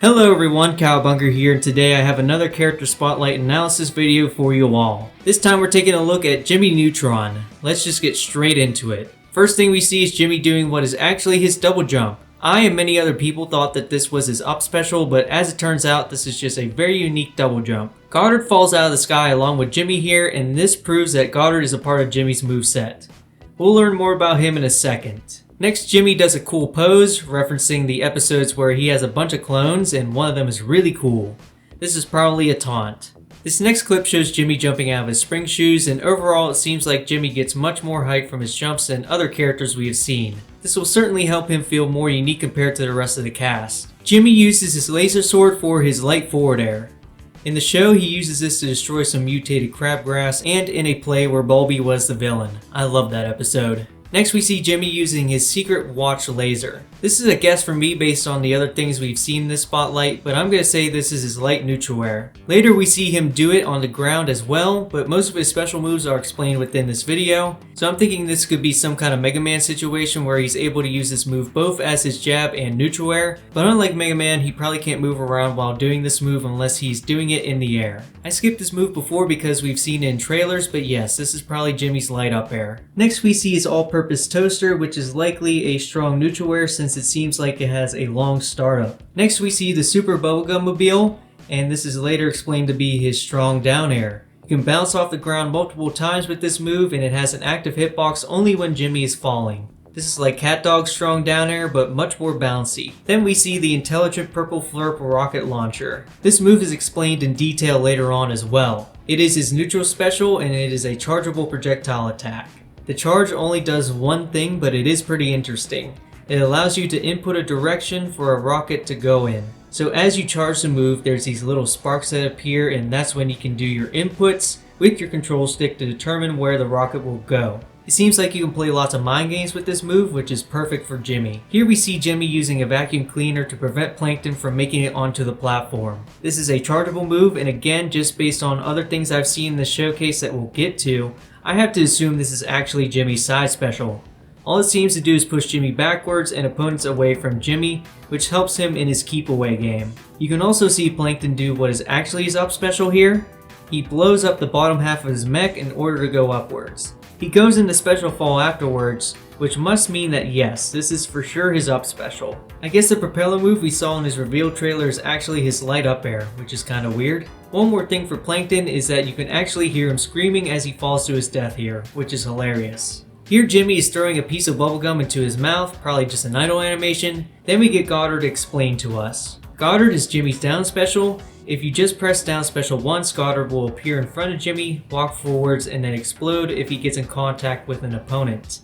Hello everyone, Cowbunker here, and today I have another character spotlight analysis video for you all. This time we're taking a look at Jimmy Neutron. Let's just get straight into it. First thing we see is Jimmy doing what is actually his double jump. I and many other people thought that this was his up special, but as it turns out, this is just a very unique double jump. Goddard falls out of the sky along with Jimmy here, and this proves that Goddard is a part of Jimmy's moveset. We'll learn more about him in a second. Next, Jimmy does a cool pose, referencing the episodes where he has a bunch of clones and one of them is really cool. This is probably a taunt. This next clip shows Jimmy jumping out of his spring shoes, and overall it seems like Jimmy gets much more height from his jumps than other characters we have seen. This will certainly help him feel more unique compared to the rest of the cast. Jimmy uses his laser sword for his light forward air. In the show, he uses this to destroy some mutated crabgrass, and in a play where Bulby was the villain. I love that episode. Next we see Jimmy using his secret watch laser. This is a guess from me based on the other things we've seen in this spotlight, but I'm going to say this is his light neutral air. Later we see him do it on the ground as well, but most of his special moves are explained within this video, so I'm thinking this could be some kind of Mega Man situation where he's able to use this move both as his jab and neutral air, but unlike Mega Man, he probably can't move around while doing this move unless he's doing it in the air. I skipped this move before because we've seen it in trailers, but yes, this is probably Jimmy's light up air. Next we see his all-purpose toaster, which is likely a strong neutral air since it seems like it has a long startup. Next we see the Super Bubblegum Mobile, and this is later explained to be his strong down air. You can bounce off the ground multiple times with this move, and it has an active hitbox only when Jimmy is falling. This is like Cat Dog's strong down air, but much more bouncy. Then we see the intelligent purple flurp rocket launcher. This move is explained in detail later on as well. It is his neutral special, and it is a chargeable projectile attack. The charge only does one thing, but it is pretty interesting. It allows you to input a direction for a rocket to go in. So as you charge the move, there's these little sparks that appear, and that's when you can do your inputs with your control stick to determine where the rocket will go. It seems like you can play lots of mind games with this move, which is perfect for Jimmy. Here we see Jimmy using a vacuum cleaner to prevent Plankton from making it onto the platform. This is a chargeable move, and again, just based on other things I've seen in the showcase that we'll get to, I have to assume this is actually Jimmy's side special. All it seems to do is push Jimmy backwards and opponents away from Jimmy, which helps him in his keep away game. You can also see Plankton do what is actually his up special here. He blows up the bottom half of his mech in order to go upwards. He goes into special fall afterwards, which must mean that yes, this is for sure his up special. I guess the propeller move we saw in his reveal trailer is actually his light up air, which is kinda weird. One more thing for Plankton is that you can actually hear him screaming as he falls to his death here, which is hilarious. Here Jimmy is throwing a piece of bubblegum into his mouth, probably just an idle animation. Then we get Goddard explained to us. Goddard is Jimmy's down special. If you just press down special once, Goddard will appear in front of Jimmy, walk forwards, and then explode if he gets in contact with an opponent.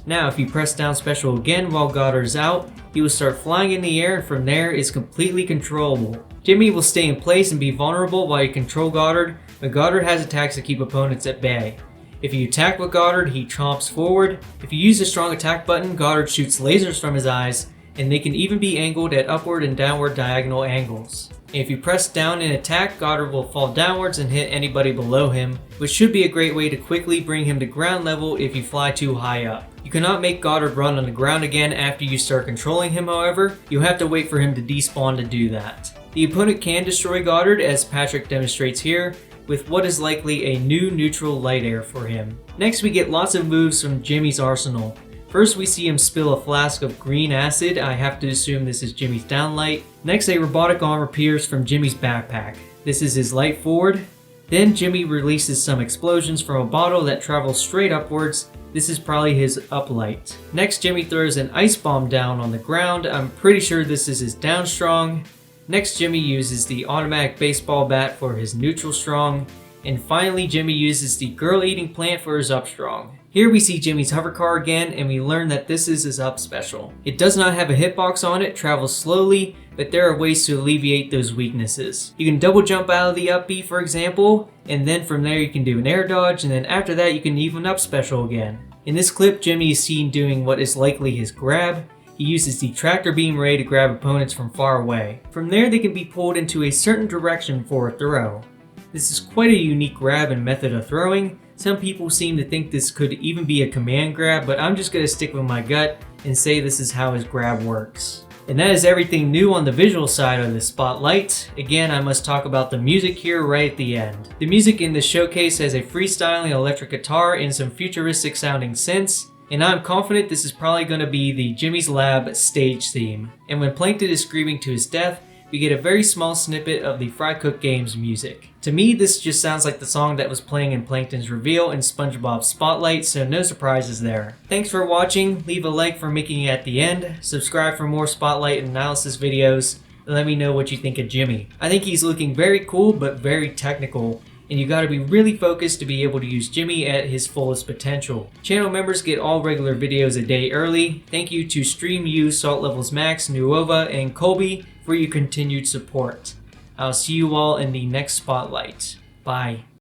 Now if you press down special again while Goddard is out, he will start flying in the air, and from there is completely controllable. Jimmy will stay in place and be vulnerable while you control Goddard, but Goddard has attacks to keep opponents at bay. If you attack with Goddard, he chomps forward. If you use the strong attack button, Goddard shoots lasers from his eyes, and they can even be angled at upward and downward diagonal angles. And if you press down and attack, Goddard will fall downwards and hit anybody below him, which should be a great way to quickly bring him to ground level if you fly too high up. You cannot make Goddard run on the ground again after you start controlling him, however. You'll have to wait for him to despawn to do that. The opponent can destroy Goddard, as Patrick demonstrates here, with what is likely a new neutral light air for him. Next we get lots of moves from Jimmy's arsenal. First we see him spill a flask of green acid. I have to assume this is Jimmy's downlight. Next a robotic arm appears from Jimmy's backpack. This is his light forward. Then Jimmy releases some explosions from a bottle that travels straight upwards. This is probably his uplight. Next Jimmy throws an ice bomb down on the ground. I'm pretty sure this is his down strong. Next Jimmy uses the automatic baseball bat for his neutral strong. And finally Jimmy uses the girl eating plant for his up strong. Here we see Jimmy's hover car again, and we learn that this is his up special. It does not have a hitbox on it, travels slowly, but there are ways to alleviate those weaknesses. You can double jump out of the up B for example, and then from there you can do an air dodge, and then after that you can even up special again. In this clip Jimmy is seen doing what is likely his grab. He uses the tractor beam ray to grab opponents from far away. From there they can be pulled into a certain direction for a throw. This is quite a unique grab and method of throwing. Some people seem to think this could even be a command grab, but I'm just going to stick with my gut and say this is how his grab works. And that is everything new on the visual side of this spotlight. Again, I must talk about the music here right at the end. The music in this showcase has a freestyling electric guitar and some futuristic sounding synths, and I'm confident this is probably going to be the Jimmy's Lab stage theme. And when Plankton is screaming to his death, we get a very small snippet of the Fry Cook Games music. To me, this just sounds like the song that was playing in Plankton's reveal in SpongeBob Spotlight, so no surprises there. Thanks for watching, leave a like for making it at the end, subscribe for more Spotlight and analysis videos, and let me know what you think of Jimmy. I think he's looking very cool but very technical, and you gotta be really focused to be able to use Jimmy at his fullest potential. Channel members get all regular videos a day early. Thank you to StreamU, Salt Levels Max, Nuova, and Colby for your continued support. I'll see you all in the next Spotlight. Bye.